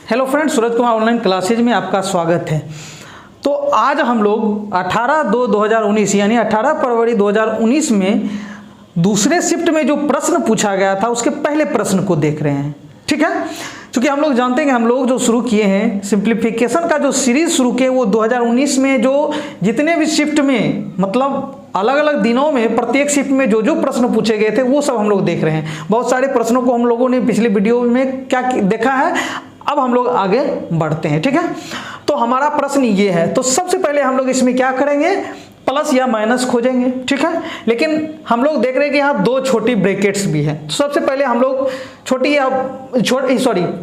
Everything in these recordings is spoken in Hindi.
Hello friends, Suraj Kumar online classes में आपका स्वागत है। तो आज हम लोग 18/2/2019 यानी 18 फरवरी 2019 में दूसरे शिफ्ट में जो प्रश्न पूछा गया था उसके पहले प्रश्न को देख रहे हैं। ठीक है, क्योंकि हम लोग जानते हैं कि हम लोग जो शुरू किए हैं सिंप्लीफिकेशन का जो सीरीज शुरू किए वो 2019 में जो जितने भी शिफ्ट में मतलब अलग अलग दिनों में प्रत्येक शिफ्ट में जो जो प्रश्न पूछे गए थे वो सब हम लोग देख रहे हैं। बहुत सारे प्रश्नों को हम लोगों ने पिछले वीडियो में क्या देखा है, अब हम लोग आगे बढ़ते हैं। ठीक है, तो हमारा प्रश्न ये है। तो सबसे पहले हम लोग इसमें क्या करेंगे, प्लस या माइनस खोजेंगे। ठीक है, लेकिन हम लोग देख रहे हैं कि यहाँ दो छोटी ब्रैकेट्स भी हैं। तो सबसे पहले हम लोग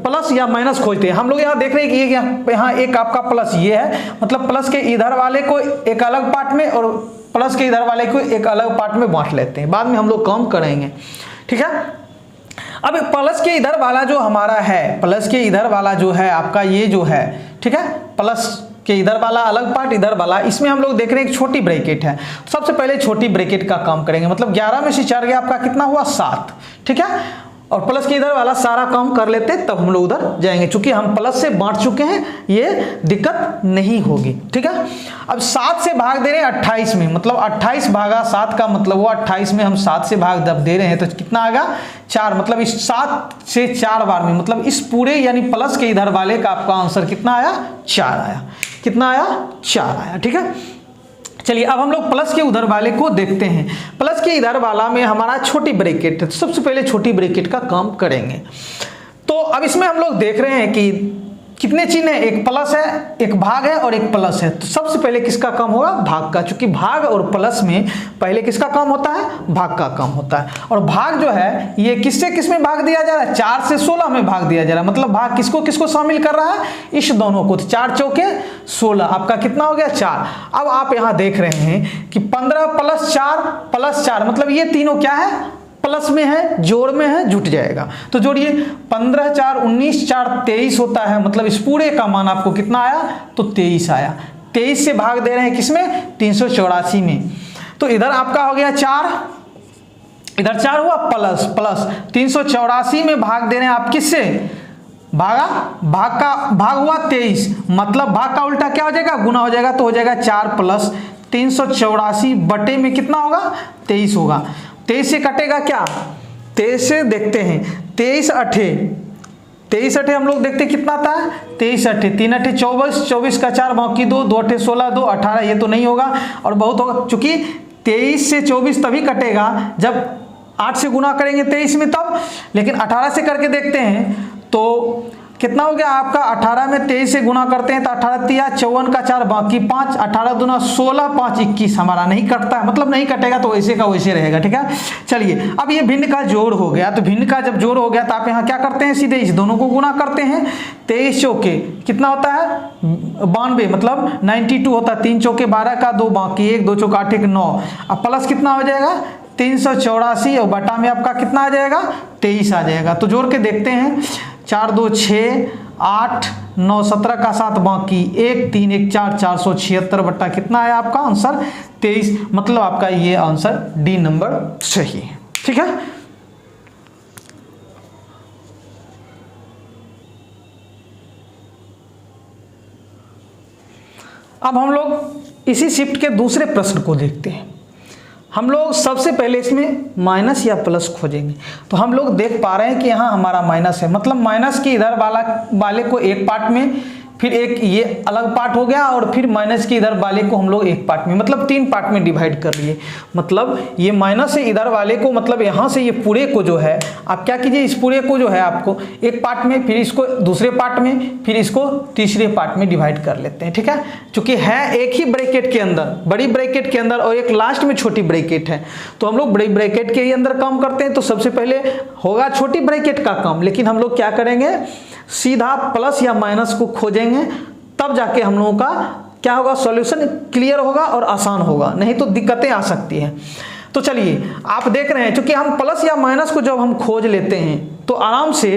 प्लस या माइनस खोजते हैं। हम लोग यहाँ देख रहे हैं कि यहाँ एक आपका प्लस ये है, मतलब प्लस के इधर वाले को एक अलग पार्ट में और प्लस के इधर वाले को एक अलग पार्ट में बांट लेते हैं, बाद में हम लोग काम करेंगे। ठीक है, अब प्लस के इधर वाला जो हमारा है, प्लस के इधर वाला जो है आपका ये जो है, ठीक है, प्लस के इधर वाला अलग पार्ट इधर वाला, इसमें हम लोग देख रहे हैं एक छोटी ब्रैकेट है। सबसे पहले छोटी ब्रैकेट का काम करेंगे, मतलब 11 में से 4 गया आपका कितना हुआ 7। ठीक है, और प्लस के इधर वाला सारा काम कर लेते तब हम लोग उधर जाएंगे, क्योंकि हम प्लस से बांट चुके हैं, ये दिक्कत नहीं होगी। ठीक है, अब 7 से भाग दे रहे हैं 28 में, मतलब 28 भागा 7 का मतलब वो 28 में हम 7 से भाग जब दे रहे हैं तो कितना आएगा 4, मतलब इस 7 से 4 बार में, मतलब इस पूरे यानी प्लस के इधर वाले का आपका आंसर कितना आया 4 आया। कितना आया 4 आया। ठीक है, चलिए अब हम लोग प्लस के उधर वाले को देखते हैं। प्लस के इधर वाला में हमारा छोटी ब्रैकेट है, तो सबसे पहले छोटी ब्रैकेट का काम करेंगे। तो अब इसमें हम लोग देख रहे हैं कि कितने चिन्ह है, एक प्लस है, एक भाग है और एक प्लस है। तो सबसे पहले किसका काम होगा, भाग का, क्योंकि भाग और प्लस में पहले किसका काम होता है, भाग का काम होता है। और भाग जो है ये किससे किस में भाग दिया जा रहा है, 4 से 16 में भाग दिया जा रहा है, मतलब भाग किसको किसको शामिल कर रहा है, इस दोनों को। तो 4 चौके 16, आपका कितना हो गया 4। अब आप यहाँ देख रहे हैं कि 15 + 4 मतलब ये तीनों क्या है, प्लस में है, जोड़ में है, जुट जाएगा। तो जोड़िए 15 × 4 = 19, 4 = 23 होता है, मतलब इस पूरे का मान आपको कितना आया, तो 23 आया। 23 से भाग दे रहे हैं किसमें, 384 में। तो इधर आपका हो गया 4, इधर 4 हुआ प्लस 384 में भाग दे रहे हैं आप किससे, भाग हुआ 23, मतलब भाग का उल्टा क्या हो जाएगा, गुना हो जाएगा। तो हो जाएगा 4 + 384 बटे में कितना होगा 23 होगा। 23 से कटेगा क्या, 23 से देखते हैं, 23 8 हम लोग देखते हैं कितना आता है, 23 8 3 8 24, 24 का 4 बाकी 2 2 8 16 2 18, ये तो नहीं होगा और बहुत होगा, क्योंकि 23 से 24 तभी कटेगा जब 8 से गुना करेंगे 23 में तब, लेकिन 18 से करके देखते हैं तो कितना हो गया आपका, 18 में 23 से गुना करते हैं तो 18 × 3 = 54 का 4 बाकी 5, 18 × 2 = 16, 5 = 21 हमारा नहीं कटता है, मतलब नहीं कटेगा तो वैसे का वैसे रहेगा। ठीक है, चलिए अब ये भिन्न का जोड़ हो गया। तो भिन्न का जब जोड़ हो गया तो आप यहाँ क्या करते हैं, सीधे इस दोनों को गुना करते हैं। 23 चौके कितना होता है 92, मतलब 92 होता है। 3 चौके 12 का 2 बाकी 1, 2 चौके 8 1 9, अब प्लस कितना हो जाएगा 384 और बटा में आपका कितना आ जाएगा 23 आ जाएगा। तो जोड़ के देखते हैं, 4 2 6 8 9 17 का 7 बाकी 1 3 1 4 476 बटा कितना आया आपका आंसर 23, मतलब आपका ये आंसर डी नंबर सही है। ठीक है, अब हम लोग इसी शिफ्ट के दूसरे प्रश्न को देखते हैं। हम लोग सबसे पहले इसमें माइनस या प्लस खोजेंगे। तो हम लोग देख पा रहे हैं कि यहाँ हमारा माइनस है, मतलब माइनस के इधर वाले को एक पार्ट में, फिर एक ये अलग पार्ट हो गया और फिर माइनस के इधर वाले को हम लोग एक पार्ट में, मतलब 3 पार्ट में डिवाइड कर लिए। मतलब ये माइनस से इधर वाले को, मतलब यहाँ से ये पूरे को जो है आप क्या कीजिए, इस पूरे को जो है आपको एक पार्ट में, फिर इसको दूसरे पार्ट में, फिर इसको तीसरे पार्ट में डिवाइड कर लेते हैं। ठीक है, क्योंकि है एक ही ब्रैकेट के अंदर, बड़ी ब्रैकेट के अंदर और एक लास्ट में छोटी ब्रैकेट है, तो हम लोग बड़ी ब्रैकेट के ही अंदर काम करते हैं। तो सबसे पहले होगा छोटी ब्रैकेट का काम, लेकिन हम लोग क्या करेंगे, सीधा प्लस या माइनस को खोजेंगे, तब जाके हम लोगों का क्या होगा, सॉल्यूशन क्लियर होगा और आसान होगा, नहीं तो दिक्कतें आ सकती हैं। तो चलिए आप देख रहे हैं, क्योंकि हम प्लस या माइनस को जब हम खोज लेते हैं तो आराम से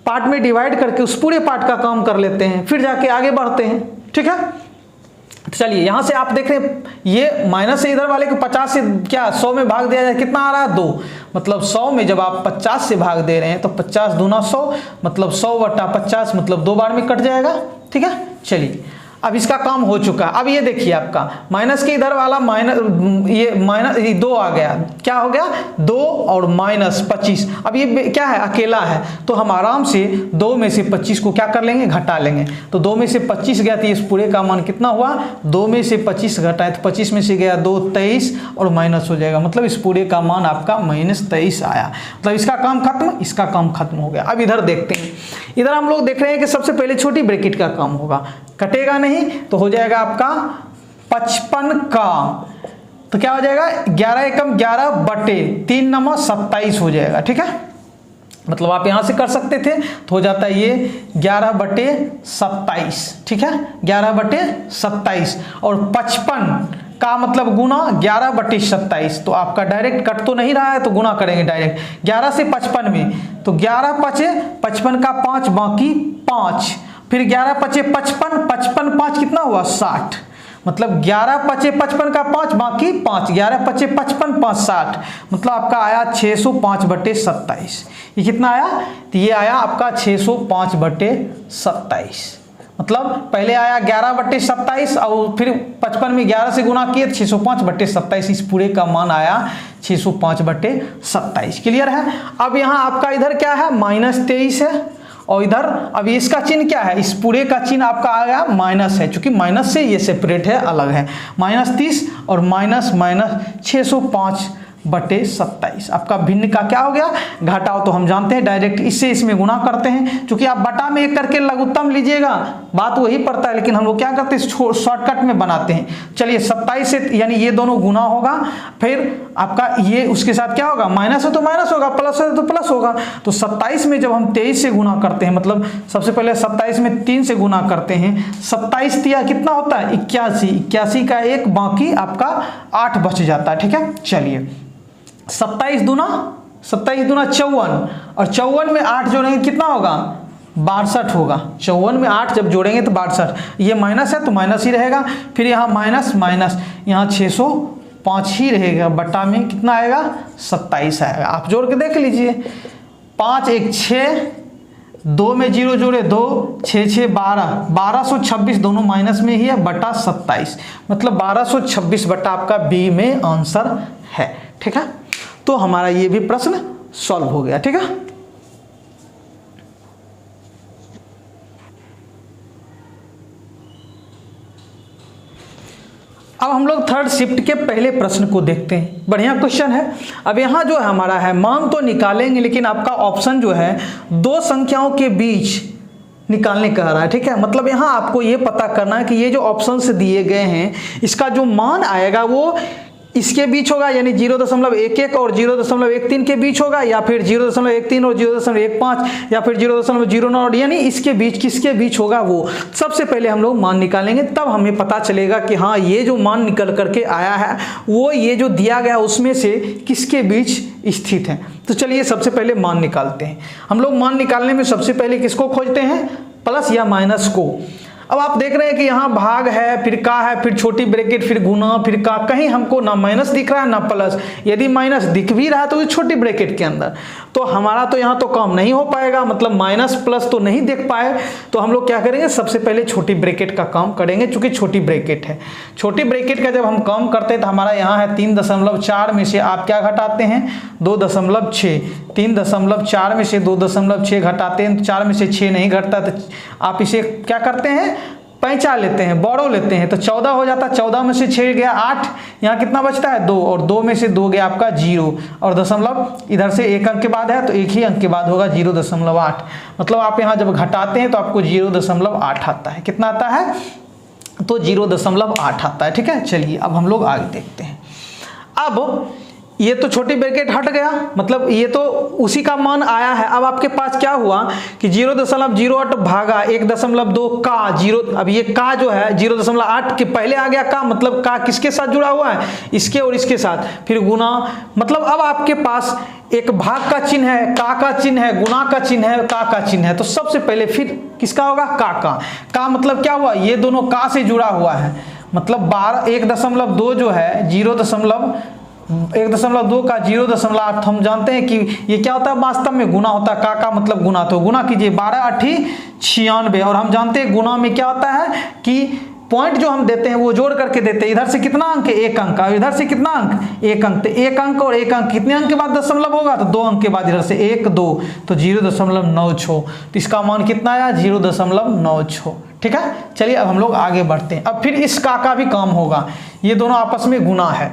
पार्ट में डिवाइड करके उस पूरे पार्ट का काम कर लेते हैं, फिर जाके आगे बढ़ते हैं। ठीक है, तो चलिए यहाँ से आप देख रहे हैं ये माइनस से इधर वाले को 50 से क्या 100 में भाग दिया जाए, कितना आ रहा है 2, मतलब 100 में जब आप 50 से भाग दे रहे हैं तो 50 दूना 100, मतलब 100/50 मतलब 2 बार में कट जाएगा। ठीक है, चलिए अब इसका काम हो चुका है। अब ये देखिए आपका माइनस के इधर वाला माइनस ये 2 आ गया, क्या हो गया 2 और -25। अब ये क्या है, अकेला है, तो हम आराम से 2 में से 25 को क्या कर लेंगे, घटा लेंगे। तो 2 में से 25 गया तो इस पूरे का मान कितना हुआ, 2 में से 25 घटाए तो 25 में से गया 2 23 और माइनस हो जाएगा, मतलब इस पूरे का मान आपका -23 आया। मतलब इसका काम खत्म, इसका काम खत्म हो गया। अब इधर देखते हैं, इधर हम लोग देख रहे हैं कि सबसे पहले छोटी ब्रैकेट का काम होगा, कटेगा नहीं तो हो जाएगा आपका 55 का, तो क्या हो जाएगा 11 एकम 11 बटे 3 नंबर 27 हो जाएगा। ठीक है, मतलब आप यहां से कर सकते थे तो हो जाता है ये 11/27। ठीक है, 11/27 और 55 का मतलब गुना 11/27, तो आपका डायरेक्ट कट तो नहीं रहा है तो गुना करेंगे डायरेक्ट 11 से 55 में, तो 11 5 55 का 5 बाकी 5, फिर 11 5 55, 55 5 कितना हुआ 60, मतलब 11 5 55 का 5 बाकी 5, 11 5 55 5 60, मतलब आपका आया 605/27। ये कितना आया, तो ये आया आपका 605/27। मतलब पहले आया 11/27 और फिर 55 में 11 से गुना किए 605/27, इस पूरे का मान आया 605/27। क्लियर है। अब यहाँ आपका इधर क्या है -23 है और इधर अब इसका चिन्ह क्या है, इस पूरे का चिन्ह आपका आ गया माइनस है, क्योंकि माइनस से ये सेपरेट है, अलग है, -30 और -605/27 आपका भिन्न का क्या हो गया, घटाओ तो हम जानते हैं डायरेक्ट इससे इसमें गुना करते हैं, क्योंकि आप बटा में 1 करके लघुत्तम लीजिएगा बात वही पड़ता है, लेकिन हम लोग क्या करते हैं शॉर्टकट में बनाते हैं। चलिए 27 से यानी ये दोनों गुना होगा, फिर आपका ये उसके साथ क्या होगा, माइनस है तो माइनस होगा, प्लस है तो प्लस होगा। तो 27 में जब हम 23 से गुना करते हैं, मतलब सबसे पहले 27 में 3 से गुना करते हैं, 27 दिया कितना होता है 81, 81 का 1 बाकी आपका 8 बच जाता है। ठीक है, चलिए 27 दूना 54 और 54 में 8 जोड़ेंगे कितना होगा 62 होगा, 54 में 8 जब जोड़ेंगे तो 62, ये माइनस है तो माइनस ही रहेगा, फिर यहाँ माइनस माइनस यहाँ 605 ही रहेगा, बटा में कितना आएगा 27 आएगा। आप जोड़ के देख लीजिए, 5 1 6, 2 में 0 जोड़े 2, 6 6 12, 1226 दोनों माइनस में ही है, बटा 27, मतलब 1226 बटा आपका बी में आंसर है। ठीक है, तो हमारा ये भी प्रश्न सॉल्व हो गया। ठीक है, अब हम लोग थर्ड शिफ्ट के पहले प्रश्न को देखते हैं। बढ़िया क्वेश्चन है। अब यहाँ जो है हमारा है मान तो निकालेंगे, लेकिन आपका ऑप्शन जो है 2 संख्याओं के बीच निकालने कह रहा है। ठीक है, मतलब यहाँ आपको ये पता करना है कि ये जो ऑप्शंस दिए गए हैं इसका जो मान आएगा वो इसके बीच होगा, यानी 0.11 और 0.13 के बीच होगा, या फिर 0.13 और 0.15, या फिर 0.09, यानी इसके बीच किसके बीच होगा वो सबसे पहले हम लोग मान निकालेंगे, तब हमें पता चलेगा कि हाँ ये जो मान निकल करके आया है वो ये जो दिया गया उसमें से किसके बीच स्थित है। तो चलिए सबसे पहले मान निकालते हैं। हम लोग मान निकालने में सबसे पहले किसको खोजते हैं, प्लस या माइनस को। अब आप देख रहे हैं कि यहाँ भाग है, फिर का है, फिर छोटी ब्रैकेट, फिर गुना, फिर का, कहीं हमको ना माइनस दिख रहा है ना प्लस। यदि माइनस दिख भी रहा है तो छोटी ब्रैकेट के अंदर, तो हमारा तो यहाँ तो काम नहीं हो पाएगा, मतलब माइनस प्लस तो नहीं देख पाए, तो हम लोग क्या करेंगे सबसे पहले छोटी ब्रैकेट का काम करेंगे, चूंकि छोटी ब्रैकेट है। छोटी ब्रैकेट का जब हम काम करते हैं तो हमारा यहाँ है 3.4 में से आप क्या घटाते हैं 2.6, 3.4 में से 2.6 घटाते हैं, 4 में से 6 नहीं घटता तो आप इसे क्या करते हैं पैंचा लेते हैं, बोरो लेते हैं, तो 14 हो जाता है। 14 में से 6 गया 8, यहाँ कितना बचता है 2, और 2 में से 2 गया आपका 0, और दशमलव इधर से 1 अंक के बाद है तो एक ही अंक के बाद होगा 0.8, मतलब आप यहाँ जब घटाते हैं तो आपको 0.8 आता है। कितना आता है तो 0.8 आता है। ठीक है, चलिए अब हम लोग आगे देखते हैं। अब ये तो छोटी ब्रैकेट हट गया, मतलब ये तो उसी का मान आया है। अब आपके पास क्या हुआ कि 0.08 भागा 1.2 का 0, अब ये का जो है 0.8 के पहले आ गया का, मतलब का किसके साथ जुड़ा हुआ है इसके और इसके साथ, फिर गुना, मतलब अब आपके पास एक भाग का चिन्ह है, का चिन्ह है, गुना का चिन्ह है, का चिन्ह है, तो सबसे पहले फिर किसका होगा का मतलब क्या हुआ ये दोनों का से जुड़ा हुआ है, मतलब 1.2 जो है 1.2 का 0.8 हम जानते हैं कि ये क्या होता है, वास्तव में गुना होता है। का मतलब गुना, तो गुना कीजिए 12 8 96। और हम जानते हैं गुना में क्या होता है कि पॉइंट जो हम देते हैं वो जोड़ करके देते हैं। इधर से कितना अंक है, 1 अंक, और इधर से कितना अंक, 1 अंक। तो 1 अंक और 1 अंक कितने अंक के बाद दशमलव होगा, तो 2 अंक के बाद इधर से 1 2, तो 0.96। तो इसका मान कितना आया, 0.96। ठीक है, चलिए अब हम लोग आगे बढ़ते हैं। अब फिर इस का भी काम होगा। ये दोनों आपस में गुना है,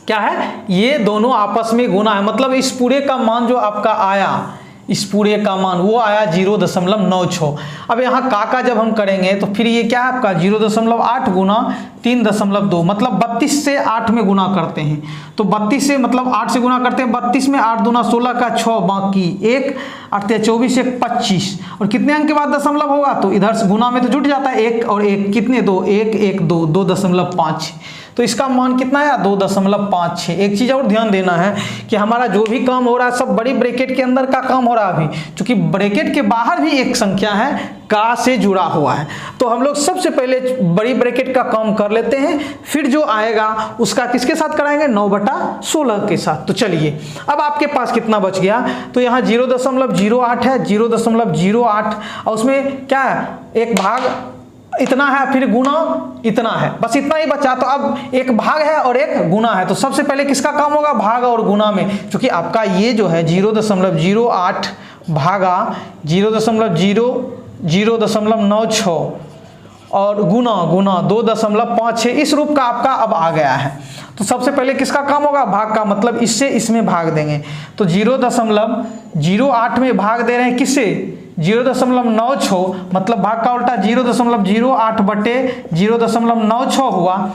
क्या है, ये दोनों आपस में गुना है। मतलब इस पूरे का मान जो आपका आया, इस पूरे का मान वो आया 0.96। अब यहाँ का जब हम करेंगे तो फिर ये क्या है आपका 0.8 गुना 3.2, मतलब 32 से 8 में गुना करते हैं। तो 32 से मतलब 8 से गुना करते हैं, 32 में 8 दूना 16 का 6, बाकी 1 8 24 1 25। और कितने अंक के बाद दशमलव होगा, तो इधर से गुना में तो जुट जाता है 1 और 1 कितने, 2 1 1 2 2.5। तो इसका मान कितना है, 2.56। एक चीज और ध्यान देना है कि हमारा जो भी काम हो रहा है सब बड़ी ब्रैकेट के अंदर का काम हो रहा है अभी, क्योंकि ब्रैकेट के बाहर भी एक संख्या है का से जुड़ा हुआ है। तो हम लोग सबसे पहले बड़ी ब्रैकेट का काम कर लेते हैं, फिर जो आएगा उसका किसके साथ कराएंगे, 9/16 के साथ। तो चलिए अब आपके पास कितना बच गया, तो यहाँ 0.08 है, 0.08 और उसमें क्या है, एक भाग इतना है, फिर गुना इतना है, बस इतना ही बचा। तो अब एक भाग है और एक गुना है, तो सबसे पहले किसका काम होगा, भाग और गुना में। क्योंकि आपका ये जो है 0.08 भागा 0.96 और गुना 2.56, इस रूप का आपका अब आ गया है। तो सबसे पहले किसका काम होगा, भाग का, मतलब इससे इसमें भाग देंगे। तो 0.08 में भाग दे रहे हैं किससे, 0.96, मतलब भाग का उल्टा 0.08 बटे 0.96 हुआ।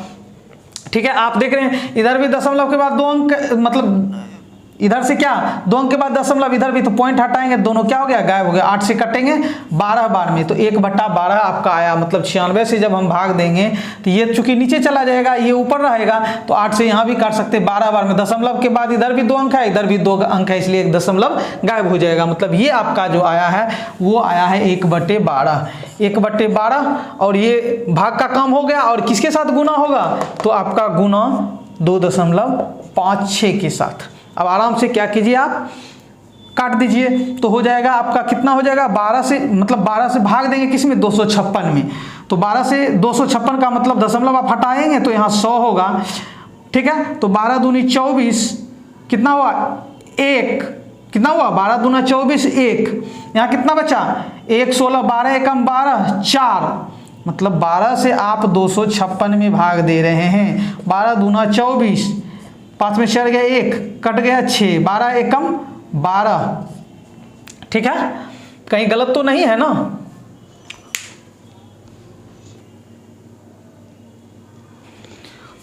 ठीक है, आप देख रहे हैं इधर भी दशमलव के बाद 2 अंक, मतलब इधर से क्या 2 अंक के बाद दशमलव, इधर भी, तो पॉइंट हटाएंगे, दोनों क्या हो गया, गायब हो गया। 8 से कटेंगे 12 बार में, तो 1/12 आपका आया। मतलब 96 से जब हम भाग देंगे तो ये चूंकि नीचे चला जाएगा, ये ऊपर रहेगा, तो 8 से यहाँ भी काट सकते 12 बार में। दशमलव के बाद इधर भी 2 अंक है, इधर भी 2 अंक है, इसलिए एक दशमलव गायब हो जाएगा। मतलब ये आपका जो आया है वो आया है 1/12, 1/12। और ये भाग का काम हो गया, और किसके साथ गुना होगा, तो आपका गुना 2.56 के साथ। अब आराम से क्या कीजिए, आप काट दीजिए, तो हो जाएगा आपका कितना हो जाएगा, 12 से, मतलब 12 से भाग देंगे किसमें, 256 में। तो 12 से 256 का मतलब दशमलव आप हटाएंगे तो यहाँ 100 होगा। ठीक है, तो 12 दूनी 24, कितना हुआ, 1, कितना हुआ, 12 दूना 24 1, यहाँ कितना बचा, 1 16, 12 एकम 12 4, मतलब 12 से आप 256 में भाग दे रहे हैं। 12 दूना 24, 5 में 4 गया 1, कट गया 6, 12 एकम 12। ठीक है, कहीं गलत तो नहीं है ना।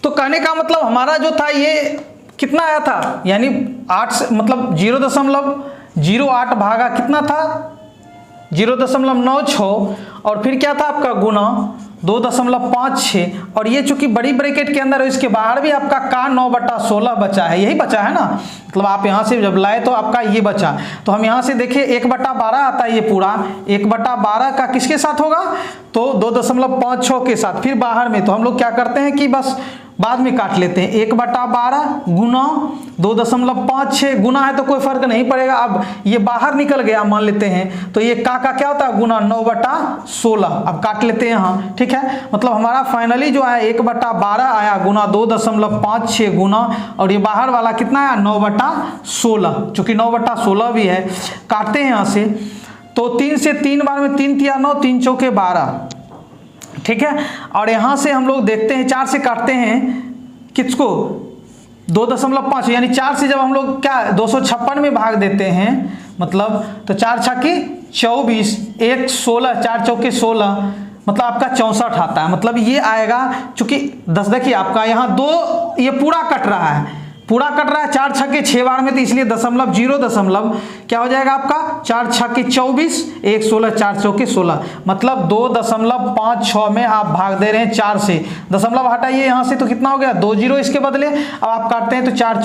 तो कहने का मतलब हमारा जो था ये कितना आया था, यानी 8 से, मतलब 0.08 भागा कितना था, 0.96, और फिर क्या था आपका गुना 2.56। और ये चूंकि बड़ी ब्रैकेट के अंदर है, इसके बाहर भी आपका का 9/16 बचा है, यही बचा है ना। मतलब आप यहाँ से जब लाए तो आपका ये बचा, तो हम यहाँ से देखिए 1/12 आता है, ये पूरा 1/12 का किसके साथ होगा, तो 2.56 के साथ। फिर बाहर में तो हम लोग क्या करते हैं कि बस बाद में काट लेते हैं, 1/12 गुना 2.56, गुना है तो कोई फर्क नहीं पड़ेगा। अब ये बाहर निकल गया मान लेते हैं, तो ये का क्या होता है, गुना 9/16। अब काट लेते हैं यहाँ। ठीक है, मतलब हमारा फाइनली जो है 1/12 आया गुना 2.56 गुना, और ये बाहर वाला कितना आया, 9/16। चूंकि 9/16 भी है, काटते हैं यहाँ से, तो 3 से 3 बार में 3 तिया 9, 3 चौके 12। ठीक है, और यहां से हम लोग देखते हैं 4 से काटते हैं किसको, 2.5, यानी 4 से जब हम लोग क्या 256 में भाग देते हैं, मतलब तो 4 छक्के 24, 1 16, 4 चौके 16, मतलब आपका 64 आता है। मतलब ये आएगा, चूंकि 10 देखिए आपका यहाँ 2 ये पूरा कट रहा है, पूरा कट रहा है 4 छक्के 6 बार में, तो इसलिए दशमलव 0 दशमलव क्या हो जाएगा आपका 4 छक्के 24, 1 16, 4 चौके 16, मतलब 2.56 में आप भाग दे रहे हैं 4 से। दशमलव हटाइए यहाँ से तो कितना हो गया 2 0 इसके बदले। अब आप काटते हैं तो 4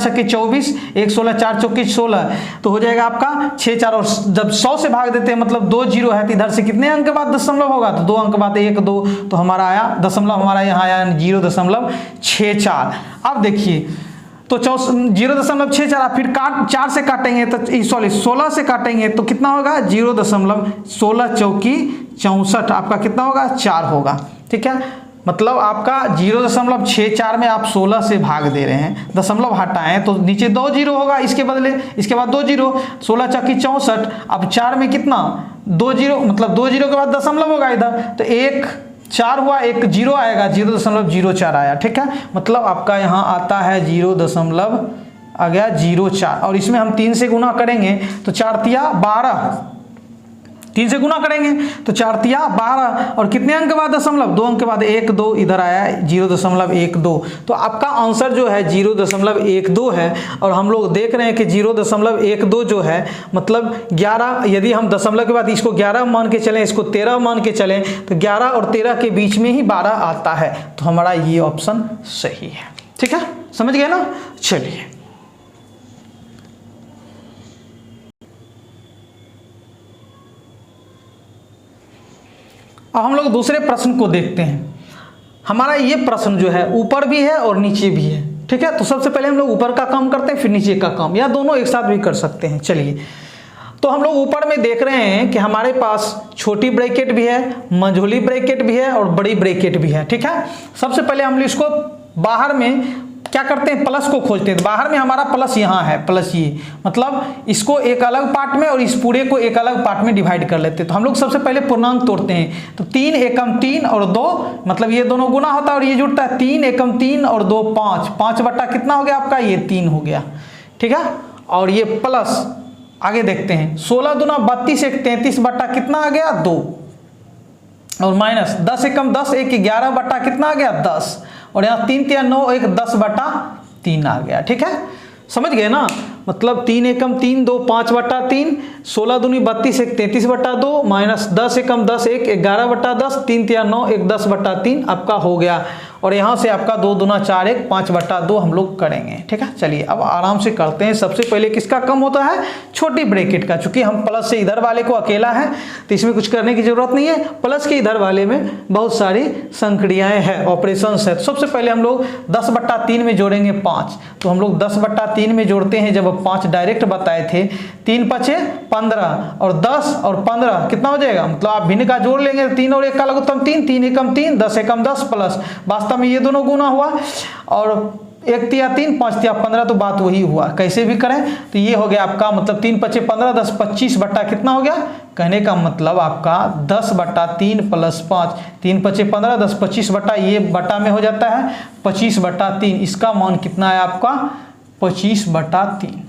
छक्के 24, 1 16, 4 चौके 16, तो हो जाएगा आपका 6 4, और जब 100 से भाग देते हैं मतलब 2 0 है, तो इधर से कितने अंक के बाद दशमलव होगा, तो 2 अंक बाद 1 2, तो हमारा आया दशमलव, हमारा यहाँ आया 0.64। अब देखिए तो 0.64, आप फिर 4 से काटेंगे तो 16 से काटेंगे तो कितना होगा 0.16 चौकी 64, आपका कितना होगा 4 होगा। ठीक है, मतलब आपका 0.64 में आप 16 से भाग दे रहे हैं, दशमलव हटाएं तो नीचे 2 0 होगा इसके बदले, इसके बाद 2 0, 16 चौकी 64, अब 4 में कितना 2 0, मतलब 2 0 के बाद दशमलव होगा इधर, तो 1 4 हुआ, 1 0 आएगा, 0.04 आया। ठीक है, मतलब आपका यहाँ आता है 0.04, और इसमें हम 3 से गुना करेंगे तो 4 तिया 12, 3 से गुना करेंगे तो 4 तिया 12, और कितने अंक के बाद दशमलव 2 अंक के बाद 1 2, इधर आया 0.12, तो आपका आंसर जो है 0.12 है। और हम लोग देख रहे हैं कि 0.12 जो है मतलब 11, यदि हम दशमलव के बाद इसको 11 मान के चलें, इसको 13 मान के चलें, तो 11 और 13 के बीच में ही 12 आता है, तो हमारा ये ऑप्शन सही है। ठीक है, समझ गए ना। चलिए अब हम लोग दूसरे प्रश्न को देखते हैं। हमारा ये प्रश्न जो है ऊपर भी है और नीचे भी है। ठीक है, तो सबसे पहले हम लोग ऊपर का काम करते हैं, फिर नीचे का काम, या दोनों एक साथ भी कर सकते हैं। चलिए, तो हम लोग ऊपर में देख रहे हैं कि हमारे पास छोटी ब्रैकेट भी है, मझोली ब्रैकेट भी है और बड़ी ब्रैकेट भी है। ठीक है, सबसे पहले हम इसको बाहर में क्या करते हैं, प्लस को खोजते हैं। बाहर में हमारा प्लस यहाँ है, प्लस ये, मतलब इसको एक अलग पार्ट में और इस पूरे को एक अलग पार्ट में डिवाइड कर लेते हैं। तो हम लोग सबसे पहले पूर्णांक तोड़ते हैं, तो 3 एकम 3 और 2, मतलब ये दोनों गुना होता है और ये जुड़ता है, 3 एकम 3 और 2 5, 5 बट्टा कितना हो गया आपका, ये 3 हो गया। ठीक है, और ये प्लस आगे देखते हैं, 16 दूना 32, 1 33 बट्टा कितना आ गया 2, और माइनस 10 एकम 10, 1 11 बट्टा कितना आ गया 10, और यहाँ 3 3 9 1 10 बटा 3 आ गया। ठीक है, समझ गए ना, मतलब 3 एकम 3 2 5 बटा 3, 16 दूनी 32, 1 33 बटा 2, माइनस 10 एकम 10 1 11 बटा 10, 3 3 9 1 10 बटा 3 आपका हो गया। और यहाँ से आपका 2 दूना 4 1 5 बटा 2 हम लोग करेंगे। ठीक है, चलिए अब आराम से करते हैं। सबसे पहले किसका कम होता है, छोटी ब्रैकेट का। चूंकि हम प्लस से इधर वाले को अकेला है तो इसमें कुछ करने की जरूरत नहीं है, प्लस के इधर वाले में बहुत सारी संक्रियाएं हैं, ऑपरेशंस है। तो सबसे पहले हम लोग 10 बट्टा 3 में जोड़ेंगे 5, तो हम लोग 10 बट्टा 3 में जोड़ते हैं, जब 5 डायरेक्ट बताए थे, 3 5 15 और 10 और 15 कितना हो जाएगा, मतलब आप भिन्न का जोड़ लेंगे, 3 और 1 का लघुत्तम 3, 3 एकम 3, 10 एकम 10 प्लस, वास्तव में ये दोनों गुना हुआ, और 1 तिया 3 5 तिया 15, तो बात वही हुआ। कैसे भी करें तो ये हो गया आपका, मतलब 3 5 15 10 25 बट्टा कितना हो गया, कहने का मतलब आपका 10 बट्टा 3 प्लस 5, 3 5 15 10 25 बट्टा, ये बट्टा में हो जाता है 25 बट्टा 3, इसका मान कितना है आपका 25 बट्टा 3।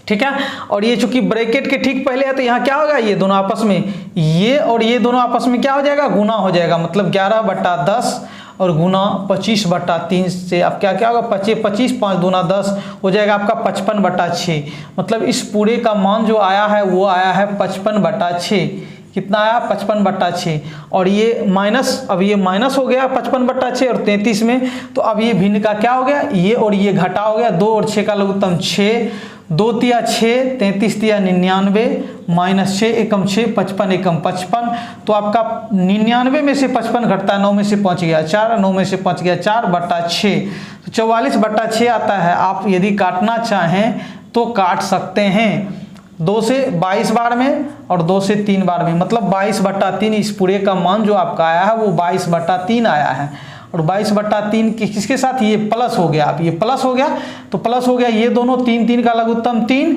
ठीक है, और ये चूंकि ब्रैकेट के ठीक पहले है तो यहाँ क्या होगा, ये दोनों आपस में, ये और ये दोनों आपस में क्या हो जाएगा, गुना हो जाएगा, मतलब 11 बट्टा 10 और गुना 25 बट्टा 3 से अब क्या क्या होगा, 25 5 दूना 10 हो जाएगा आपका 55 बट्टा 6, मतलब इस पूरे का मान जो आया है वो आया है 55 बट्टा 6। कितना आया 55 बट्टा 6, और ये माइनस, अब ये माइनस हो गया 55 बट्टा 6 और 33 में, तो अब ये भिन्न का क्या हो गया, ये और ये घटा हो गया, 2 और 6 का लघुत्तम 6, 2 तिया 6, 33 तिया 99, माइनस 6 एकम 6 55 एकम 55, तो आपका 99 में से 55 घटता है, 9 में से पहुंच गया 4, 9 में से पहुंच गया 4 बट्टा 6, तो 44 बट्टा 6 आता है। आप यदि काटना चाहें तो काट सकते हैं 2 से 22 बार में और 2 से 3 बार में, मतलब 22 बट्टा 3, इस पूरे का मान जो आपका आया है वो 22 बट्टा 3 आया है। और 22 बट्टा 3 किसके साथ, ये प्लस हो गया, अब ये प्लस हो गया तो प्लस हो गया, ये दोनों 3 3 का लघुत्तम 3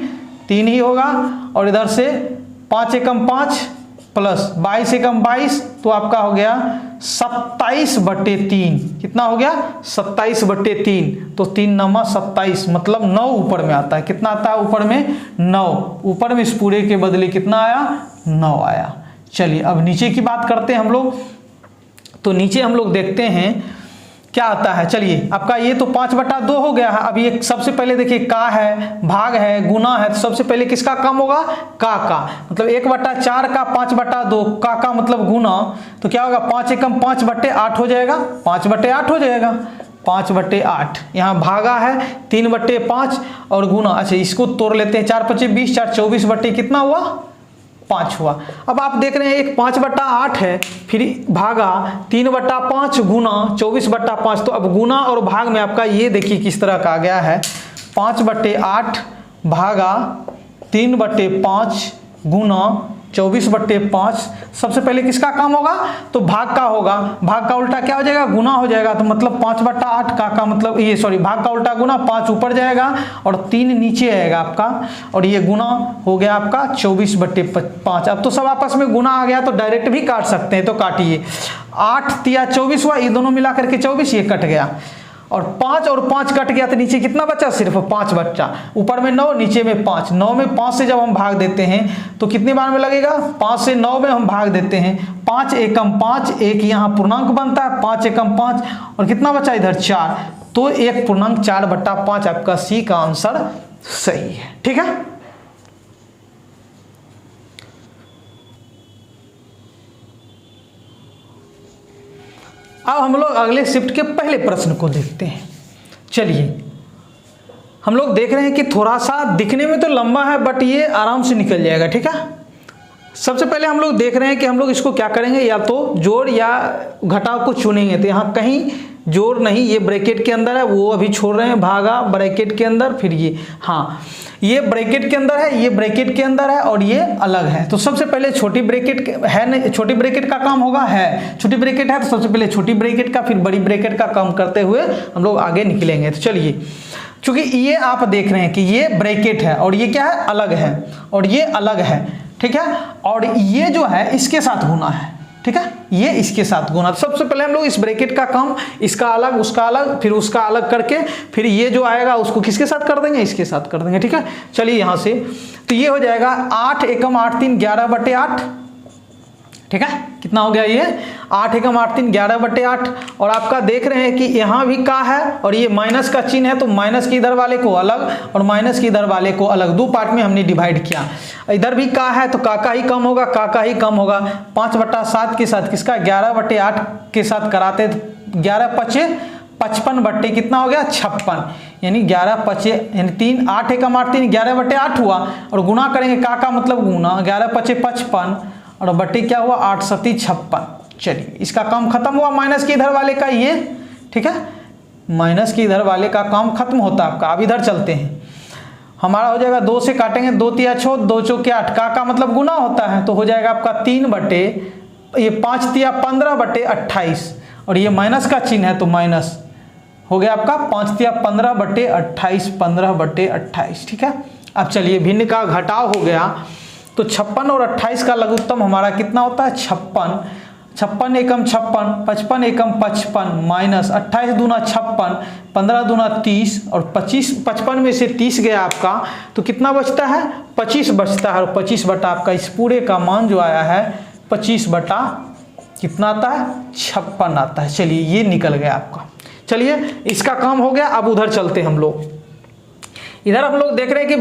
3 ही होगा, और इधर से 5 एकम 5 प्लस 22 एकम 22, तो आपका हो गया 27 बट्टे 3, कितना हो गया 27 बट्टे 3, तो 3 9 27, मतलब 9 ऊपर में आता है। कितना आता है ऊपर में 9, ऊपर में इस पूरे के बदले कितना आया 9 आया। चलिए अब नीचे की बात करते हैं हम लोग। तो नीचे हम लोग देखते हैं क्या आता है, चलिए आपका ये तो 5/2 हो गया है। अब ये सबसे पहले देखिए का है, भाग है, गुना है, तो सबसे पहले किसका काम होगा, का मतलब 1/4 का 5/2 का मतलब गुना, तो क्या होगा 5 एकम 5/8 हो जाएगा, 5/8 हो जाएगा, 5/8। यहाँ भागा है 3/5 और गुना, अच्छा इसको तोड़ लेते हैं, 4 5 20, 4 24 बट्टे कितना हुआ 5 हुआ। अब आप देख रहे हैं एक 5/8 है, फिर भागा 3/5 गुना 24/5, तो अब गुना और भाग में आपका ये देखिए किस तरह का आ गया है, 5/8 भागा 3/5 गुना 24/5। सबसे पहले किसका काम होगा, तो भाग का होगा, भाग का उल्टा क्या हो जाएगा, गुना हो जाएगा, तो मतलब 5/8 का मतलब ये सॉरी भाग का उल्टा गुना, 5 ऊपर जाएगा और 3 नीचे आएगा आपका, और ये गुना हो गया आपका 24/5। अब तो सब आपस में गुना आ गया, तो डायरेक्ट भी काट सकते हैं, तो काटिए, 8 तिया 24 हुआ, ये दोनों मिला करके 24, ये कट गया, और 5 और 5 कट गया, तो नीचे कितना बचा, सिर्फ 5 बचा, ऊपर में 9 नीचे में 5, 9 में 5 से जब हम भाग देते हैं तो कितने बार में लगेगा, 5 से 9 में हम भाग देते हैं, 5 एकम 5, एक यहाँ पूर्णांक बनता है, 5 एकम 5 और कितना बचा इधर 4, तो 1/4/5 आपका सी का आंसर सही है। ठीक है, अब हम लोग अगले शिफ्ट के पहले प्रश्न को देखते हैं। चलिए हम लोग देख रहे हैं कि थोड़ा सा दिखने में तो लंबा है, बट ये आराम से निकल जाएगा। ठीक है, सबसे पहले हम लोग देख रहे हैं कि हम लोग इसको क्या करेंगे, या तो जोड़ या घटाव को चुनेंगे, तो यहाँ कहीं जोड़ नहीं, ये ब्रैकेट के अंदर है, वो अभी छोड़ रहे हैं, भागा ब्रैकेट के अंदर, फिर ये, हाँ ये ब्रैकेट के अंदर है, ये ब्रैकेट के अंदर है और ये अलग है। तो सबसे पहले छोटी ब्रैकेट है नहीं, छोटी ब्रैकेट का काम होगा, है छोटी ब्रैकेट है तो सबसे पहले छोटी ब्रैकेट का, फिर बड़ी ब्रैकेट का काम करते हुए हम लोग आगे निकलेंगे। तो चलिए, क्योंकि ये आप देख रहे हैं कि ये ब्रैकेट है और ये क्या है, अलग है, और ये अलग है, ठीक है, और ये जो है इसके साथ गुना है, ठीक है, ये इसके साथ गुना। तो सबसे पहले हम लोग इस ब्रैकेट का काम, इसका अलग उसका अलग फिर उसका अलग करके, फिर ये जो आएगा उसको किसके साथ कर देंगे, इसके साथ कर देंगे। ठीक है, चलिए यहाँ से, तो ये हो जाएगा 8 एकम 8 3 11/8। ठीक है, कितना हो गया ये 8 एकम 8 3 11/8। और आपका देख रहे हैं कि यहाँ भी का है और ये माइनस का चिन्ह है, तो माइनस के इधर वाले को अलग और माइनस के इधर वाले को अलग, दो पार्ट में हमने डिवाइड किया। इधर भी का है तो का ही कम होगा, का ही कम होगा। 5/7 के साथ किसका 11/8 के साथ कराते, 11 5 55 बट्टे कितना हो गया 56, यानी 11 5 यानी 3 8 एकम 8 3 11/8 हुआ, और गुना करेंगे का मतलब गुना, 11 5 55 और बट्टे क्या हुआ 8 7 56। चलिए इसका काम खत्म हुआ, माइनस के इधर वाले का ये, ठीक है, माइनस के इधर वाले का काम खत्म होता है आपका। अब इधर चलते हैं, हमारा हो जाएगा 2 से काटेंगे, 2 तिया 6 2 चौके 8, का मतलब गुना होता है, तो हो जाएगा आपका 3 बटे ये 5 तिया 15/28, और ये माइनस का चिन्ह है तो माइनस हो गया आपका 5 तिया 15/28 15/28। ठीक है, अब चलिए भिन्न का घटाव हो गया, तो 56 और 28 का लघुत्तम हमारा कितना होता है 56, 56 एकम 56, 55 एकम 55 माइनस 28 दूना 56, 15 दूना 30 और 55 में से 30 गया आपका, तो कितना बचता है 25 बचता है, और 25 बटा आपका इस पूरे का मान जो आया है 25 बटा कितना आता है 56 आता है। चलिए ये निकल गया आपका। चलिए इसका काम हो गया। अब उधर चलते हम लोग, इधर हम लोग देख रहे हैं कि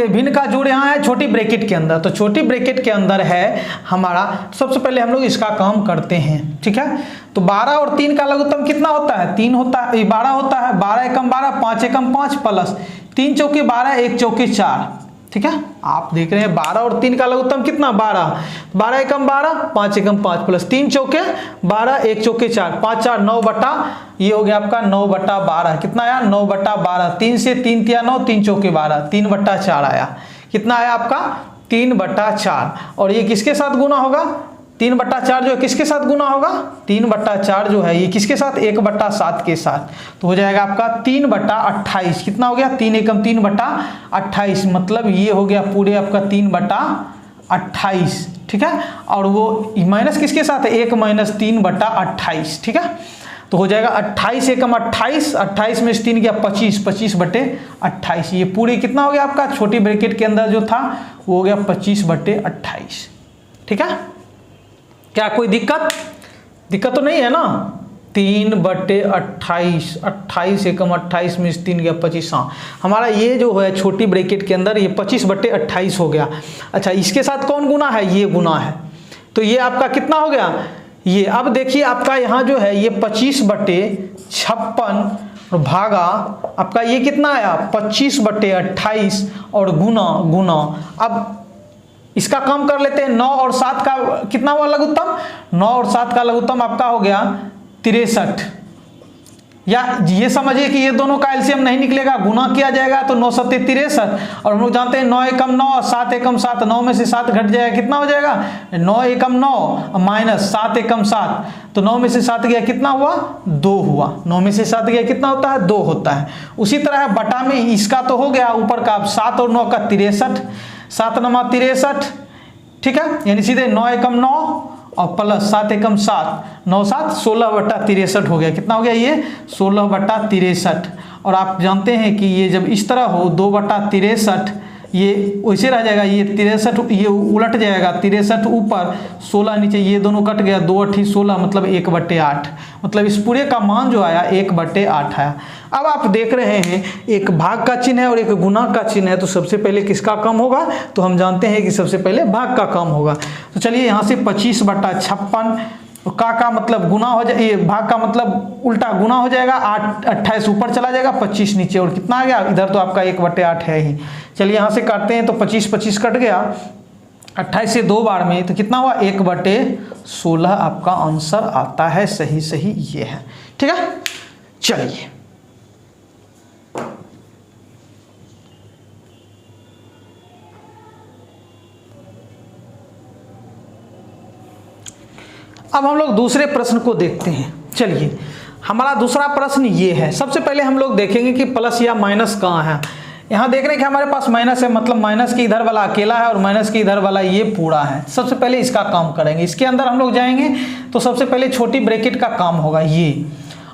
भिन्न का जोड़ यहाँ है छोटी ब्रैकेट के अंदर, तो छोटी ब्रैकेट के अंदर है हमारा, सबसे पहले हम लोग इसका काम करते हैं। ठीक है, तो 12 और 3 का लघुत्तम कितना होता है 3 होता है, 12 होता है, 12 एकम 12 5 एकम 5 प्लस 3 चौके 12 1 चौके 4। ठीक है, आप देख रहे हैं 12 और 3 का लघुत्तम कितना 12, 12 एकम 12 5 एकम 5 प्लस 3 चौके 12 1 चौके 4 5 4 9 बटा, ये हो गया आपका 9/12, कितना आया 9/12, 3 से 3 तिया 9 3 चौके 12 3/4 आया, कितना आया आपका 3/4। और ये किसके साथ गुना होगा 3/4 जो है किसके साथ गुना होगा 3/4 जो है ये किसके साथ 1/7 के साथ, तो हो जाएगा आपका 3/28। कितना हो गया 3 एकम 3/28, मतलब ये हो गया पूरे आपका 3/28। ठीक है, और वो माइनस किसके साथ है 1 - 3/28। ठीक है, तो हो जाएगा 28 एकम 28, 28 में से 3 गया 25, 25/28। ये पूरे कितना हो गया आपका छोटी ब्रैकेट के अंदर जो था वो हो गया 25/28। ठीक है, क्या कोई दिक्कत तो नहीं है ना, 3/28, 28 एकम 28 में 3 गया 25। हाँ, हमारा ये जो है छोटी ब्रैकेट के अंदर ये 25/28 हो गया। अच्छा, इसके साथ कौन गुना है? ये गुना है, तो ये आपका कितना हो गया? ये अब देखिए आपका यहाँ जो है ये 25/56 और भागा आपका ये कितना आया? 25/28 और गुना। अब इसका कम कर लेते हैं। 9 और 7 का कितना हुआ लघुत्तम? 9 और 7 का लघुत्तम आपका हो गया 63। या ये समझिए कि ये दोनों का एलसीएम नहीं निकलेगा, गुना किया जाएगा तो 9 7 63। और हम लोग जानते हैं 9 एकम 9 7 एकम 7, 9 में से 7 घट जाएगा, कितना हो जाएगा? 9 एकम 9 माइनस 7 एकम 7, तो 9 में से 7 गया, कितना हुआ? 2 हुआ। 9 में से 7 गया, कितना होता है? 2 होता है। उसी तरह बटा में इसका तो हो गया ऊपर का, 7 और 9 का 63, 7 9 63, ठीक है, यानी सीधे 9 एकम 9 और प्लस 7 एकम 7, 9 7 16/63 हो गया। कितना हो गया? ये 16/63। और आप जानते हैं कि ये जब इस तरह हो 2/63, ये वैसे रह जाएगा, ये 63 ये उलट जाएगा, 63 ऊपर 16 नीचे, ये दोनों कट गया, 2 8 16 मतलब 1/8, मतलब इस पूरे का मान जो आया 1/8 आया। अब आप देख रहे हैं एक भाग का चिन्ह है और एक गुना का चिन्ह है, तो सबसे पहले किसका कम होगा? तो हम जानते हैं कि सबसे पहले भाग का कम होगा। तो चलिए यहाँ से 25/56 का मतलब गुना हो जाए, ये भाग का मतलब उल्टा गुना हो जाएगा, 8 28 ऊपर चला जाएगा, 25 नीचे, और कितना आ गया? इधर तो आपका 1/8 है ही। चलिए यहाँ से काटते हैं, तो 25 25 कट गया, 28 से 2 बार में, तो कितना हुआ? 1/16 आपका आंसर आता है। सही ये है, ठीक है। चलिए अब हम लोग दूसरे प्रश्न को देखते हैं। चलिए हमारा दूसरा प्रश्न ये है। सबसे पहले हम लोग देखेंगे कि प्लस या माइनस कहाँ है। यहाँ देख रहे हैं कि हमारे पास माइनस है, मतलब माइनस के इधर वाला अकेला है और माइनस के इधर वाला ये पूरा है। सबसे पहले इसका काम करेंगे। इसके अंदर हम लोग जाएंगे तो सबसे पहले छोटी ब्रैकेट का काम होगा ये,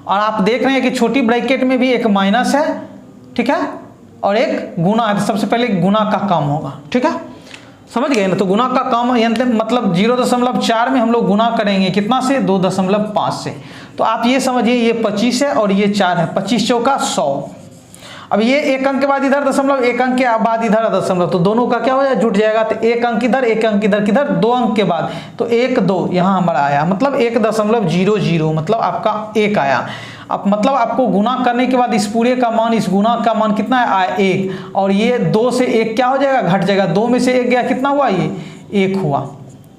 और आप देख रहे हैं कि छोटी ब्रैकेट में भी एक माइनस है, ठीक है, और एक गुना है। तो सबसे पहले गुना का काम होगा, ठीक है, समझ गए ना। तो गुना का काम मतलब 0.4 में हम लोग गुना करेंगे, कितना से? 2.5 से। तो आप ये समझिए ये 25 है और ये 4 है, 25 चौका 100। अब ये 1 अंक के बाद इधर दशमलव, 1 अंक के बाद इधर दशमलव, तो दोनों का क्या हो जाएगा? जुट जाएगा। तो 1 अंक इधर, 1 अंक इधर, किधर? 2 अंक के बाद, तो 1 2 यहाँ हमारा आया, मतलब 1.00, मतलब आपका 1 आया। अब मतलब आपको गुना करने के बाद इस पूरे का मान, इस गुना का मान कितना आया? 1। और ये 2 से 1 क्या हो जाएगा? घट जाएगा। 2 में से 1 गया, कितना हुआ? ये 1 हुआ,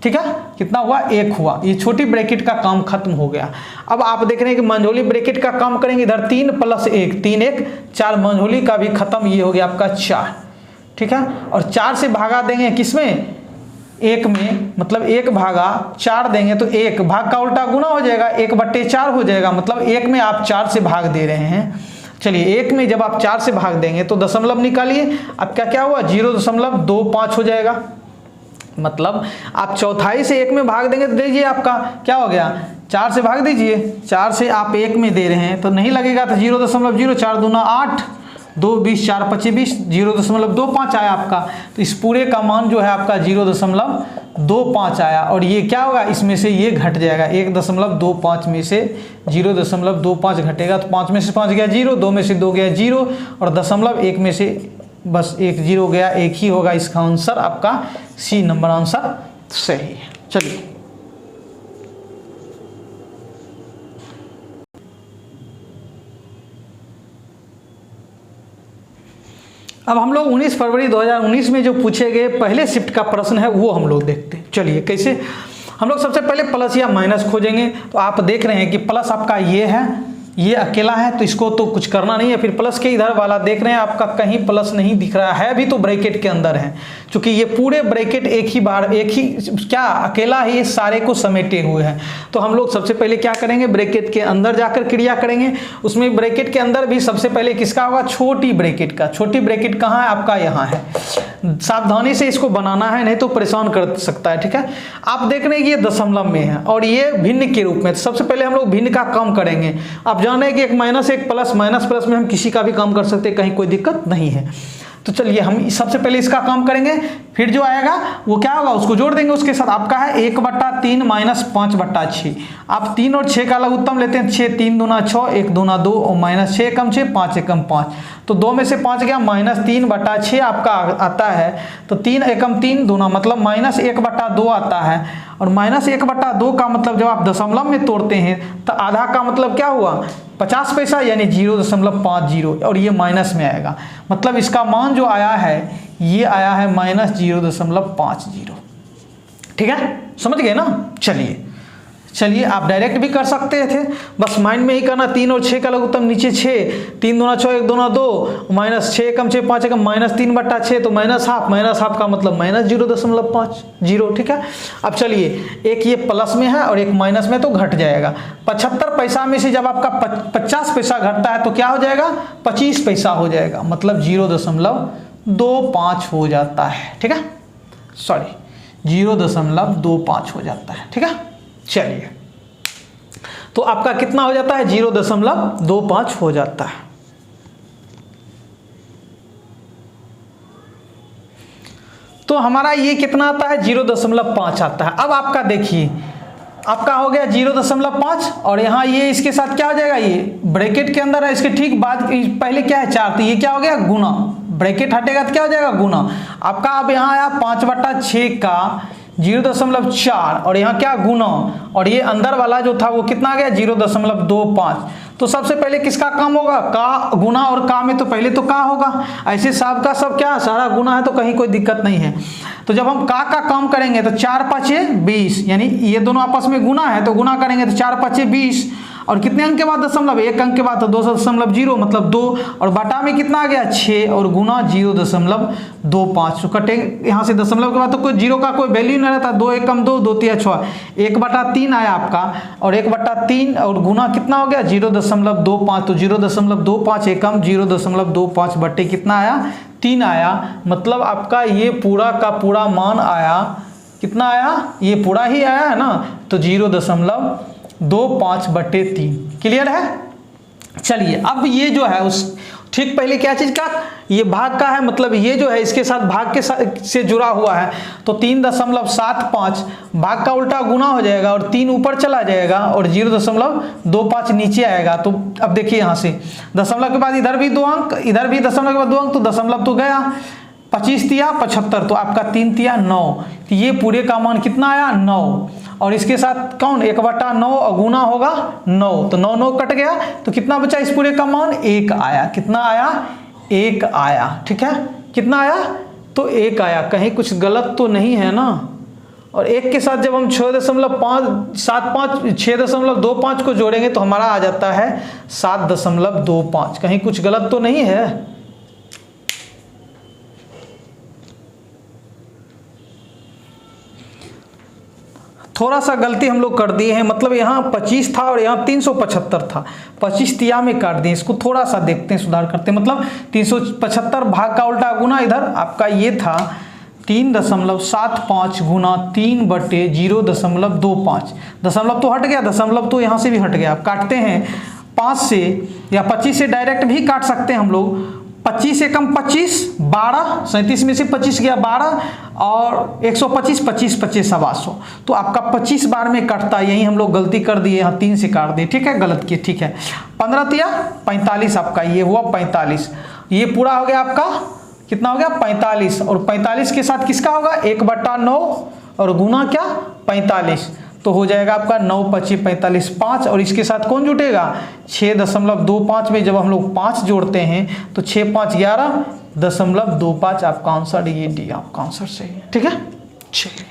ठीक है, कितना हुआ? 1 हुआ। ये छोटी ब्रैकेट का काम खत्म हो गया। अब आप देख रहे हैं कि मंझोली ब्रैकेट का काम करेंगे। इधर 3 + 1, 3 1 4, मंझोली का भी खत्म। ये हो गया आपका 4, ठीक है। और 4 से भागा देंगे किसमें? 1 में, मतलब 1/4 देंगे तो 1 भाग का उल्टा गुना हो जाएगा, 1/4 हो जाएगा। मतलब 1 में आप 4 से भाग दे रहे हैं। चलिए 1 में जब आप 4 से भाग देंगे तो दशमलव निकालिए। अब क्या हुआ? 0.25 हो जाएगा। मतलब आप चौथाई से 1 में भाग देंगे तो दीजिए आपका क्या हो गया? 4 से भाग दीजिए। 4 से आप 1 में दे रहे हैं तो नहीं लगेगा, तो 0.0, 4 दूना 8, 2 20, 4 25 20, 0.25 आया आपका। तो इस पूरे का मान जो है आपका 0.25 आया। और ये क्या होगा? इसमें से ये घट जाएगा, 1.25 में से 0.25 घटेगा तो 5 में से 5 गया 0, 2 में से 2 गया 0, और दशमलव 1 में से बस 1 0 गया, 1 ही होगा। इसका आंसर आपका C नंबर आंसर सही है। चलिए अब हम लोग 19 फरवरी 2019 में जो पूछे गए पहले शिफ्ट का प्रश्न है वो हम लोग देखते हैं। चलिए कैसे? हम लोग सबसे पहले प्लस या माइनस खोजेंगे। तो आप देख रहे हैं कि प्लस आपका ये है, ये अकेला है, तो इसको तो कुछ करना नहीं है। फिर प्लस के इधर वाला देख रहे हैं आपका कहीं प्लस नहीं दिख रहा है, भी तो ब्रैकेट के अंदर है, क्योंकि ये पूरे ब्रैकेट एक ही बार, एक ही क्या अकेला ही सारे को समेटे हुए हैं। तो हम लोग सबसे पहले क्या करेंगे? ब्रैकेट के अंदर जाकर क्रिया करेंगे। उसमें ब्रैकेट के अंदर भी सबसे पहले किसका होगा? छोटी ब्रैकेट का। छोटी ब्रैकेट कहाँ है? आपका यहाँ है। सावधानी से इसको बनाना है, नहीं तो परेशान कर सकता है, ठीक है। आप देख रहे हैं कि ये दशमलव में है और ये भिन्न के रूप में। सबसे पहले हम लोग भिन्न का काम करेंगे। आप जाने हैं कि एक माइनस एक प्लस, माइनस प्लस में हम किसी का भी काम कर सकते हैं, कहीं कोई दिक्कत नहीं है। तो चलिए हम सबसे पहले इसका काम करेंगे, फिर जो आएगा वो क्या होगा, उसको जोड़ देंगे उसके साथ। आपका है 1/3 माइनस 5/6। आप 3 और 6 का लघुत्तम लेते हैं, 6 3 दूना 6, 1 दूना 2 और माइनस 6 एकम 6, 5 एकम 5। तो 2 में से 5 गया, -3/6 आपका आता है। तो 3 एकम 3 दूना मतलब -1/2 आता है। और -1/2 का मतलब जब आप दशमलव में तोड़ते हैं तो आधा का मतलब क्या हुआ, 50 पैसा, यानी 0.50, और ये माइनस में आएगा। मतलब इसका मान जो आया है ये आया है -0.50। ठीक है, समझ गए ना। चलिए आप डायरेक्ट भी कर सकते थे, बस माइंड में ही करना। 3 और 6 का लघुत्तम नीचे 6, 3 दूना 6, 1 दूना 2, माइनस 6 एकम 6, 5 एकम -3/6, तो -हाफ का मतलब -0.50। ठीक है। अब चलिए, एक ये प्लस में है और एक माइनस में, तो घट जाएगा। 75 पैसा में से जब आपका 50 पैसा घटता है तो क्या हो जाएगा, 25 पैसा हो जाएगा, मतलब 0.25 हो जाता है। ठीक है, सॉरी 0.25 हो जाता है। ठीक है, चलिए तो आपका कितना हो जाता है, 0.25 हो जाता है। तो हमारा ये कितना आता है, 0.5 आता है। अब आपका देखिए, आपका हो गया 0.5 और यहाँ ये इसके साथ क्या हो जाएगा, ये ब्रैकेट के अंदर है, इसके ठीक बाद पहले क्या है 4, तो ये क्या हो गया गुना, ब्रैकेट हटेगा तो क्या हो जाएगा गुना। आपका अब यहाँ आया 5/6 का 0.4 और यहाँ क्या गुना, और ये अंदर वाला जो था वो कितना आ गया 0.25। तो सबसे पहले किसका काम होगा, का गुना, और का में तो पहले तो का होगा। ऐसे सब का सब क्या सारा गुना है तो कहीं कोई दिक्कत नहीं है। तो जब हम का काम करेंगे तो 4 5 20, यानी ये दोनों आपस में गुना है तो गुना करेंगे तो 4 5 20, और कितने अंक के बाद दशमलव, 1 अंक के बाद तो 2.0 मतलब 2, और बटा में कितना आ गया 6, और गुना 0.25। तो कटे यहाँ से दशमलव के बाद तो कोई जीरो का कोई वैल्यू नहीं रहता, 2 एकम 2, 2 तिया 6, 1/3 आया आपका, और 1/3 और गुना कितना हो गया 0.25। तो 0.25 एकम 0.25 बटे कितना आया 3 आया। मतलब आपका ये पूरा का पूरा मान आया, कितना आया, ये पूरा ही आया है ना, तो 0.25/3। क्लियर है। चलिए अब ये जो है उस ठीक पहले क्या चीज का, ये भाग का है, मतलब ये जो है इसके साथ भाग के साथ से जुड़ा हुआ है। तो 3.75 भाग का उल्टा गुना हो जाएगा और 3 ऊपर चला जाएगा और 0.25 नीचे आएगा। तो अब देखिए यहाँ से दशमलव के बाद इधर भी 2 अंक, इधर भी दशमलव के बाद 2 अंक, तो दशमलव तो गया, 25 तिया 75, तो आपका 3 तिया 9। तो ये पूरे का मान कितना आया 9, और इसके साथ कौन 1/9 और गुना होगा 9, तो 9 9 कट गया, तो कितना बचा इस पूरे का मान 1 आया। कितना आया 1 आया। ठीक है, कितना आया तो 1 आया, कहीं कुछ गलत तो नहीं है ना। और 1 के साथ जब हम 6.25 को जोड़ेंगे तो हमारा आ जाता है 7.25, कहीं कुछ गलत तो नहीं है। थोड़ा सा गलती हम लोग कर दिए हैं, मतलब यहाँ 25 था और यहाँ 375 था, 25 तिया में काट दिए। इसको थोड़ा सा देखते हैं, सुधार करते हैं। मतलब 375 भाग का उल्टा गुना, इधर आपका ये था 3.75 गुना 3/0.25। दशमलव तो हट गया, दशमलव तो यहाँ से भी हट गया। आप काटते हैं 5 से या 25 से डायरेक्ट भी काट सकते हैं हम लोग। 25 एकम 25 12, 37 में से 25 गया 12, और 125 25 25 700, तो आपका 25 बार में कटता है। यही हम लोग गलती कर दिए, यहाँ 3 से काट दिए। ठीक है, गलत किए। ठीक है, 15 तिया 45 आपका ये हुआ 45। ये पूरा हो गया आपका कितना हो गया 45, और 45 के साथ किसका होगा 1/9 और गुना क्या 45, तो हो जाएगा आपका 9 25 45 5, और इसके साथ कौन जुटेगा 6.25 में जब हम लोग 5 जोड़ते हैं तो 6 5 11.25। आपका आंसर ये डी आपका आंसर सही है। ठीक है, चलिए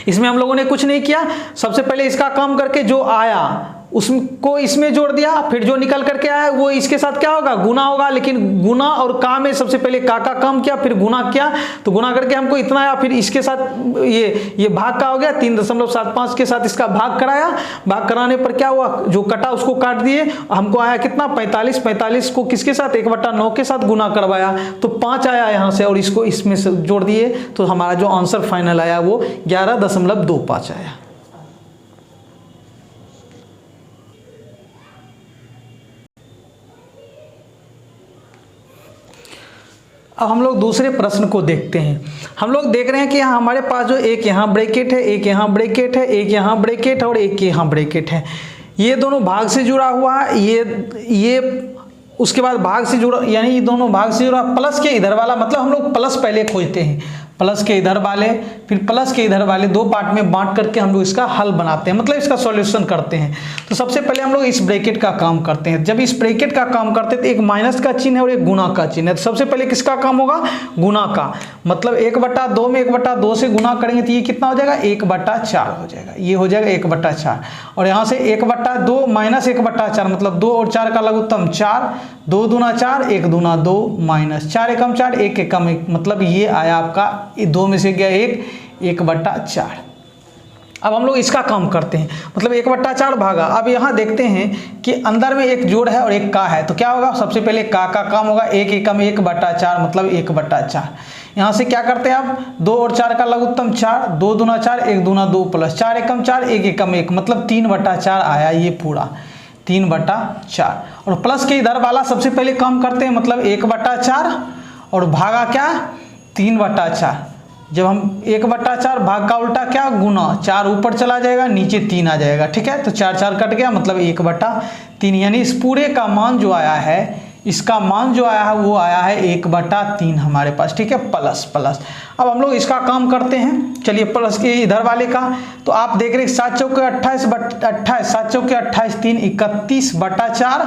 इसमें हम लोगों ने कुछ नहीं किया, सबसे पहले इसका काम करके जो आया उसको इसमें जोड़ दिया, फिर जो निकल करके आया वो इसके साथ क्या होगा गुना होगा। लेकिन गुना और का में सबसे पहले का काम किया, फिर गुना किया, तो गुना करके हमको इतना आया, फिर इसके साथ ये भाग का हो गया 3.75 के साथ इसका भाग कराया। भाग कराने पर क्या हुआ, जो कटा उसको काट दिए, हमको आया कितना 45। 45 को किसके साथ 1/9 के साथ गुना करवाया तो 5 आया यहाँ से, और इसको इसमें से जोड़ दिए, तो हमारा जो आंसर फाइनल आया वो 11.25 आया। अब हम लोग दूसरे प्रश्न को देखते हैं। हम लोग देख रहे हैं कि यहाँ हमारे पास जो एक यहाँ ब्रैकेट है, एक यहाँ ब्रैकेट है, एक यहाँ ब्रैकेट है और एक यहाँ ब्रैकेट है। ये दोनों भाग से जुड़ा हुआ है, ये उसके बाद भाग से जुड़ा, यानी ये दोनों भाग से जुड़ा। प्लस के इधर वाला मतलब हम लोग प्लस पहले खोजते हैं, प्लस के इधर वाले फिर प्लस के इधर वाले दो पार्ट में बांट करके हम लोग इसका हल बनाते हैं, मतलब इसका सॉल्यूशन करते हैं। तो सबसे पहले हम लोग इस ब्रैकेट का काम करते हैं। जब इस ब्रैकेट का काम करते हैं तो एक माइनस का चिन्ह है और एक गुना का चिन्ह है। तो सबसे पहले किसका काम होगा? गुना का। मतलब 1/2 में 1/2 से गुना करेंगे तो ये कितना हो जाएगा? 1/4 हो जाएगा। ये हो जाएगा 1/4 और यहाँ से 1/2 माइनस 1/4 मतलब 2 और 4 का लघुत्तम 4, 2 दूना 4, 1 दूना 2 माइनस 4 एकम 4, 1 एकम 1, मतलब ये आया आपका 2 में से गया 1/4। अब हम लोग इसका काम करते हैं, मतलब 1/4 भागा। अब यहाँ देखते हैं कि अंदर में एक जोड़ है और एक का है, तो क्या होगा? सबसे पहले का काम होगा 1 एकम 1/4 मतलब 1/4। यहाँ से क्या करते हैं आप? 2 और 4 का लघुत्तम 4, 2 दूना 4, 1 दूना 2 प्लस 4 एकम 4, 1 एकम 1 मतलब 3/4 आया ये पूरा 3/4। और प्लस के इधर वाला सबसे पहले काम करते हैं, मतलब 1/4 और भागा क्या? 3/4। जब हम 1/4 भाग का उल्टा क्या? गुना। 4 ऊपर चला जाएगा, नीचे 3 आ जाएगा, ठीक है। तो 4 कट गया मतलब 1/3, यानी इस पूरे का मान जो आया है, इसका मान जो आया है वो आया है 1/3 हमारे पास, ठीक है। प्लस अब हम लोग इसका काम करते हैं। चलिए प्लस के इधर वाले का, तो आप देख रहे हैं 7 चौके 28, 7 चौके 28, 3 31/4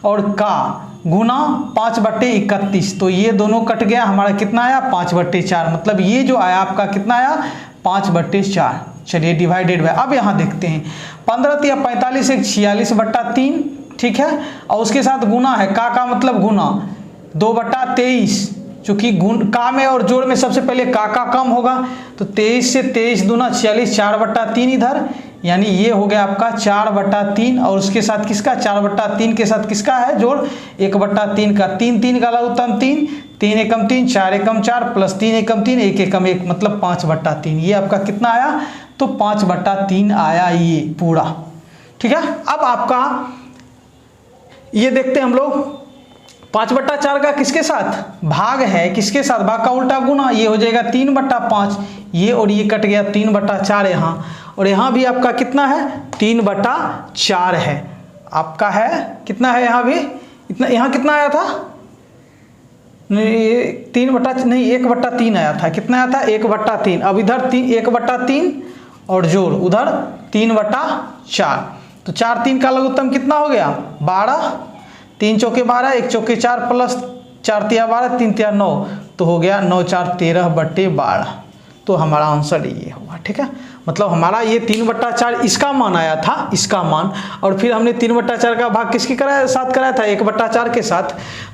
और का गुना 5/31, तो ये दोनों कट गया, हमारा कितना आया? 5/4, मतलब ये जो आया आपका कितना आया? 5/4। चलिए डिवाइडेड बाय, अब यहाँ देखते हैं 15 या 45 एक 46/3, ठीक है। और उसके साथ गुना है, का मतलब गुना 2/23, चूंकि का में और जोड़ में सबसे पहले का कम होगा, तो 23 से 23 दूना 46, 4/3 इधर, यानी ये हो गया आपका 4/3। और उसके साथ किसका? 4/3 के साथ किसका है जोड़? 1/3 का, 3 का लघुत्तम 3, 3 एकम 3, 4 एकम 4 प्लस 3 एकम 3, 1 एकम 1 मतलब 5/3। ये आपका कितना आया? तो 5/3 आया ये पूरा, ठीक है। अब आपका ये देखते हैं हम लोग 5/4 का किसके साथ भाग है? किसके साथ? भाग का उल्टा गुना, ये हो जाएगा 3/5, ये और ये कट गया 3/4 यहाँ, और यहाँ भी आपका कितना है? 3/4 है आपका, है कितना है यहाँ भी? इतना, यहाँ कितना आया था? 1/3 आया था। कितना आया था? 1/3। अब इधर 1/3 और जोड़ उधर 3/4, तो 4 3 का लघुत्तम कितना हो गया? 12, 3 चौके 12, 1 चौके 4 प्लस 4 तिया 12, 3 तिया 9, तो हो गया 9 4 13/12। तो हमारा आंसर ये हुआ, ठीक है। मतलब हमारा ये 3/4 इसका मान आया था, इसका मान, और फिर हमने 3/4 का भाग किसके साथ कराया था? 1/4 के साथ।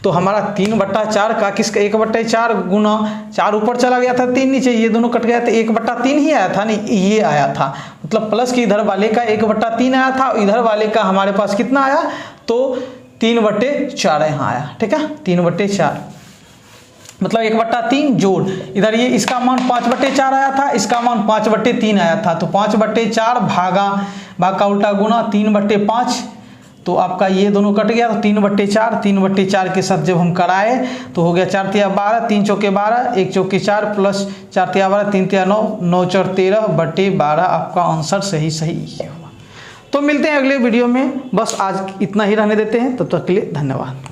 तो हमारा 3/4 का किसका? 1/4 गुना 4 ऊपर चला गया था, 3 नीचे, ये दोनों कट गया था, 1/3 ही आया था, नहीं ये आया था। मतलब प्लस के इधर वाले का 1/3 आया था, इधर वाले का हमारे पास कितना आया? तो 3/4 यहाँ आया, ठीक है। 3/4 मतलब 1/3 जोड़, इधर ये इसका मान 5/4 आया था, इसका मान 5/3 आया था, तो 5/4 भाग का उल्टा गुना 3/5, तो आपका ये दोनों कट गया, तो 3/4 के साथ जब हम कराए तो हो गया 4 तिया 12, 3 चौके 12, 1 चौके 4 प्लस 4 तिया 12, 3 तिया 9, 9 4 13/12। आपका आंसर सही ये हुआ। तो मिलते हैं अगले वीडियो में, बस आज इतना ही रहने देते हैं, तब तक के लिए धन्यवाद।